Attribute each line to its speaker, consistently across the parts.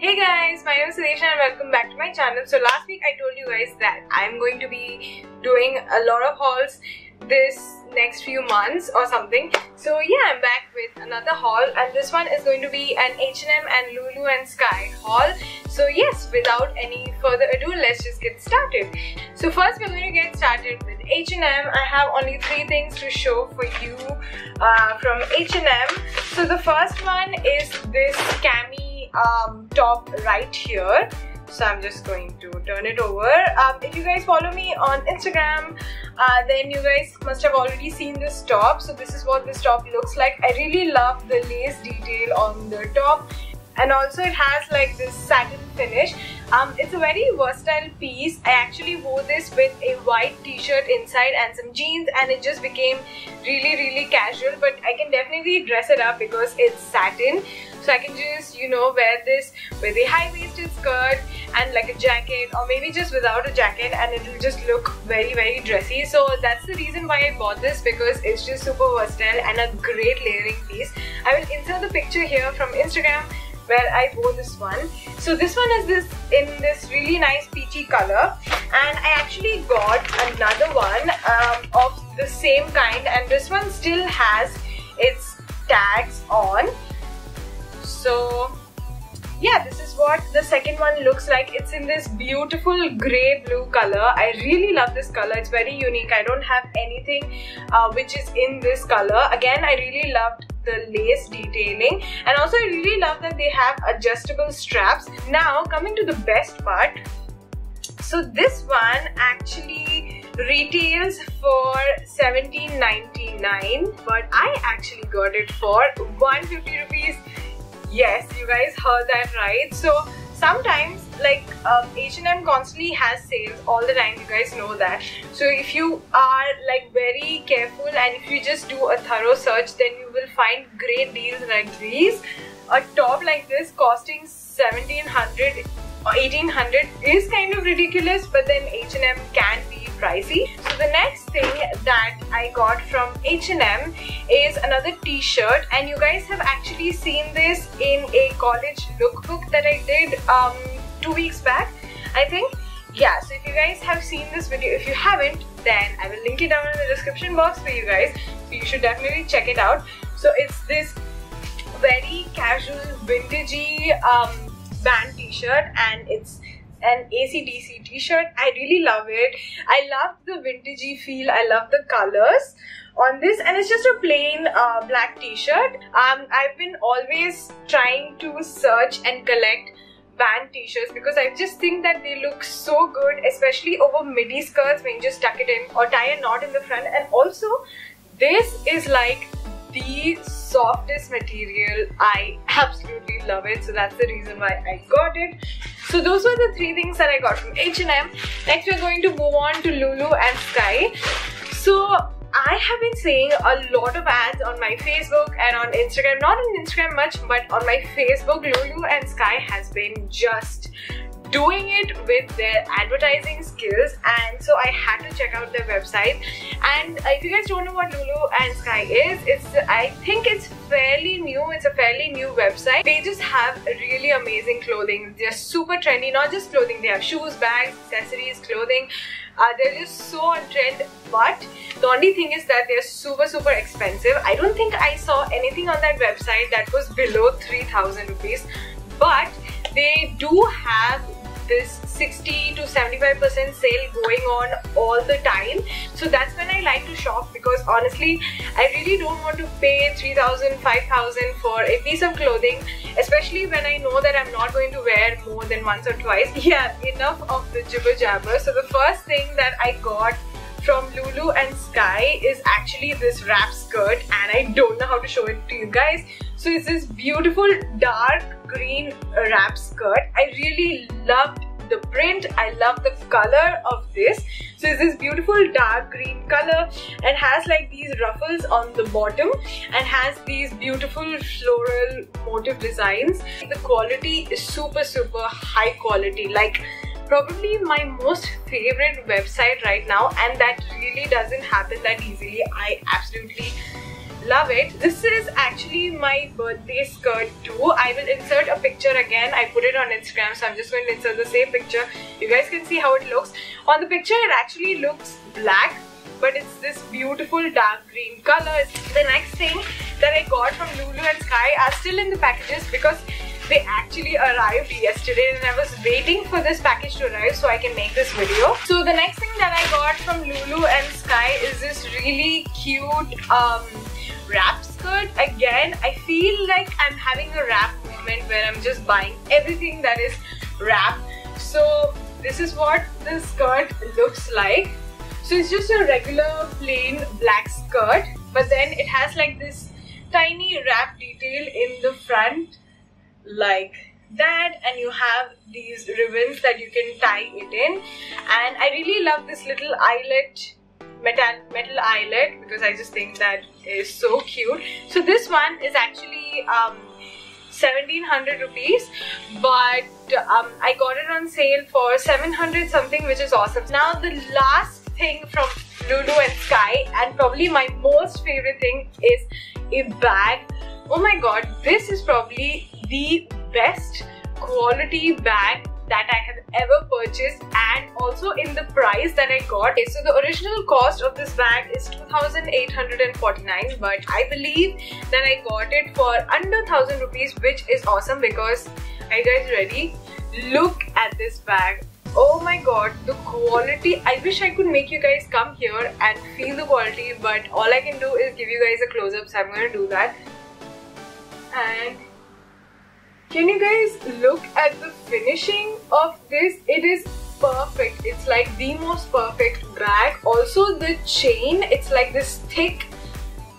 Speaker 1: Hey guys, my name is Sudesh and welcome back to my channel. So last week I told you guys that I'm going to be doing a lot of hauls this next few months or something. So yeah, I'm back with another haul and this one is going to be an H&M and LULU and Sky haul. So yes, without any further ado, let's just get started. So first we're going to get started with H&M. I have only 3 things to show for you from H&M. So the first one is this cami top right here. So I'm just going to turn it over. If you guys follow me on Instagram, then you guys must have already seen this top. So this is what this top looks like. I really love the lace detail on the top, and also it has like this satin finish. It's a very versatile piece. I actually wore this with a white t-shirt inside and some jeans, and it just became really casual, but I can definitely dress it up because it's satin. So I can just, you know, wear this with a high-waisted skirt and like a jacket, or maybe just without a jacket, and it will just look very dressy. So that's the reason why I bought this, because it's just super versatile and a great layering piece. I will insert the picture here from Instagram where I wore this one. So this one is in this really nice peachy color, and I actually got another one of the same kind, and this one still has its tags on. So yeah, this is what the second one looks like. It's in this beautiful grey blue color. I really love this color. It's very unique. I don't have anything which is in this color. Again, I really loved the lace detailing, and also I really love that they have adjustable straps. Now coming to the best part. So this one actually retails for $17.99, but I actually got it for 150 rupees. Yes, you guys heard that right. So sometimes like H&M constantly has sales all the time, you guys know that. So if you are like very careful and if you just do a thorough search, then you will find great deals like these. A top like this costing 1700 or 1800 is kind of ridiculous, but then H&M can be pricey. So the next thing that I got from H&M is another t-shirt, and you guys have actually seen this in a college lookbook that I did 2 weeks back, I think. Yeah, so if you guys have seen this video, if you haven't, then I will link it down in the description box for you guys, so you should definitely check it out. So it's this very casual vintagey band t-shirt, and it's an AC/DC t-shirt. I really love it. I love the vintagey feel. I love the colors on this, and it's just a plain black t-shirt. I've been always trying to search and collect band t-shirts because I just think that they look so good, especially over midi skirts when you just tuck it in or tie a knot in the front. And also this is like the softest material. I absolutely love it, so that's the reason why I got it. So those were the 3 things that I got from H&M. Next we're going to move on to LULU and Sky. So I have been seeing a lot of ads on my Facebook and on Instagram. Not on Instagram much, but on my Facebook, LULU and Sky has been just doing it with their advertising skills, and so I had to check out their website. And if you guys don't know what LULU and Sky is, I think it's fairly new. It's a fairly new website. They just have really amazing clothing. They're super trendy. Not just clothing, they have shoes, bags, accessories, clothing. They're just so on trend, but the only thing is that they're super expensive. I don't think I saw anything on that website that was below 3,000 rupees, but they do have this 60 to 75% sale going on all the time. So that's when I like to shop, because honestly I really don't want to pay 3,000, 5,000 for a piece of clothing, especially when I know that I'm not going to wear more than once or twice. Yeah, enough of the jibber jabber. So the first thing that I got from LULU and Sky is actually this wrap skirt, and I don't know how to show it to you guys. So it's this beautiful dark green wrap skirt. I really loved the print. I love the color of this. So it's this beautiful dark green color and has like these ruffles on the bottom and has these beautiful floral motif designs. The quality is super high quality, like probably my most favorite website right now, and that really doesn't happen that easily. I absolutely love it. This is actually my birthday skirt too. I will insert a picture again. I put it on Instagram, so I'm just going to insert the same picture. You guys can see how it looks. On the picture it actually looks black, but it's this beautiful dark green color. The next thing that I got from Lulu and Sky are still in the packages because they actually arrived yesterday and I was waiting for this package to arrive so I can make this video. So the next thing that I got from Lulu and Sky is this really cute wrap skirt. Again, I feel like I'm having a wrap moment where I'm just buying everything that is wrap. So this is what the skirt looks like. So it's just a regular plain black skirt, but then it has like this tiny wrap detail in the front like that, and you have these ribbons that you can tie it in. And I really love this little eyelet, metal eyelet, because I just think that is so cute. So this one is actually 1700 rupees, but I got it on sale for 700 something, which is awesome. Now the last thing from Lulu and Sky, and probably my most favorite thing, is a bag. Oh my god, this is probably the best quality bag that I have ever purchased, and also in the price that I got. Okay, so the original cost of this bag is 2849, but I believe that I got it for under 1000 rupees, which is awesome because, are you guys ready? Look at this bag. Oh my god, the quality. I wish I could make you guys come here and feel the quality, but all I can do is give you guys a close-up, so I'm going to do that. And can you guys look at the finishing of this? It is perfect. It's like the most perfect bag. Also the chain, it's like this thick,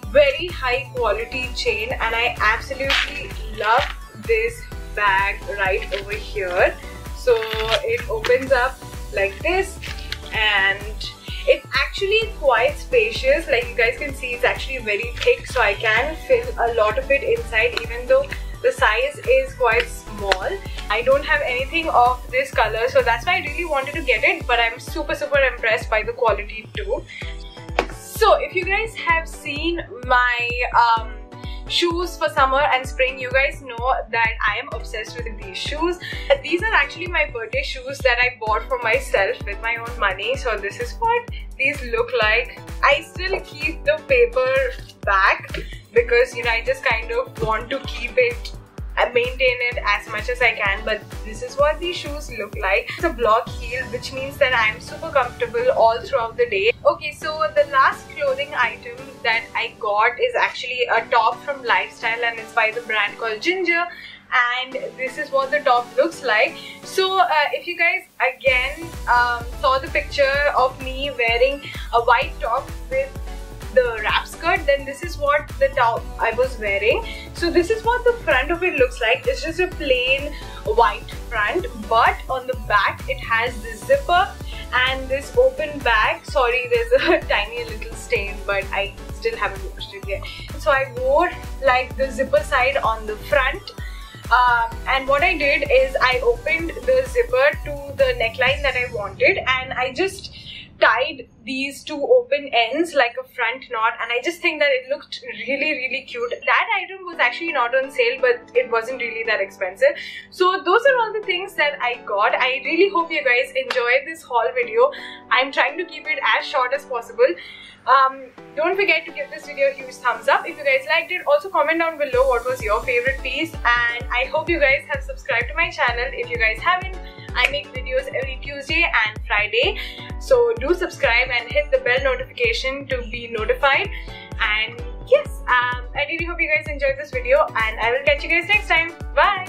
Speaker 1: very high quality chain, and I absolutely love this bag right over here. So it opens up like this, and it's actually quite spacious. Like you guys can see, it's actually very thick, so I can fill a lot of it inside, even though the size is quite small. I don't have anything of this color, so that's why I really wanted to get it, but I'm super impressed by the quality too. So if you guys have seen my shoes for summer and spring, you guys know that I am obsessed with these shoes. These are actually my birthday shoes that I bought for myself with my own money. So this is what these look like. I still keep the paper back because, you know, I just kind of want to keep it and maintain it as much as I can, but this is what these shoes look like. It's a block heel, which means that I'm super comfortable all throughout the day. Okay, so the last clothing item that I got is actually a top from Lifestyle, and it's by the brand called Ginger, and this is what the top looks like. So if you guys again saw the picture of me wearing a white top with the wrap skirt, then this is what the top I was wearing. So this is what the front of it looks like. It's just a plain white front, but on the back it has this zipper and this open bag. Sorry, there's a tiny little stain, but I still haven't washed it yet. So I wore like the zipper side on the front, and what I did is I opened the zipper to the neckline that I wanted, and I just tied these two open ends like a front knot, and I just think that it looked really cute. That item was actually not on sale, but it wasn't really that expensive. So those are all the things that I got. I really hope you guys enjoyed this haul video. I'm trying to keep it as short as possible. Don't forget to give this video a huge thumbs up if you guys liked it. Also comment down below what was your favorite piece, and I hope you guys have subscribed to my channel. If you guys haven't, I make videos every Tuesday and Friday, so do subscribe and hit the bell notification to be notified. And yes, I really hope you guys enjoyed this video, and I will catch you guys next time. Bye!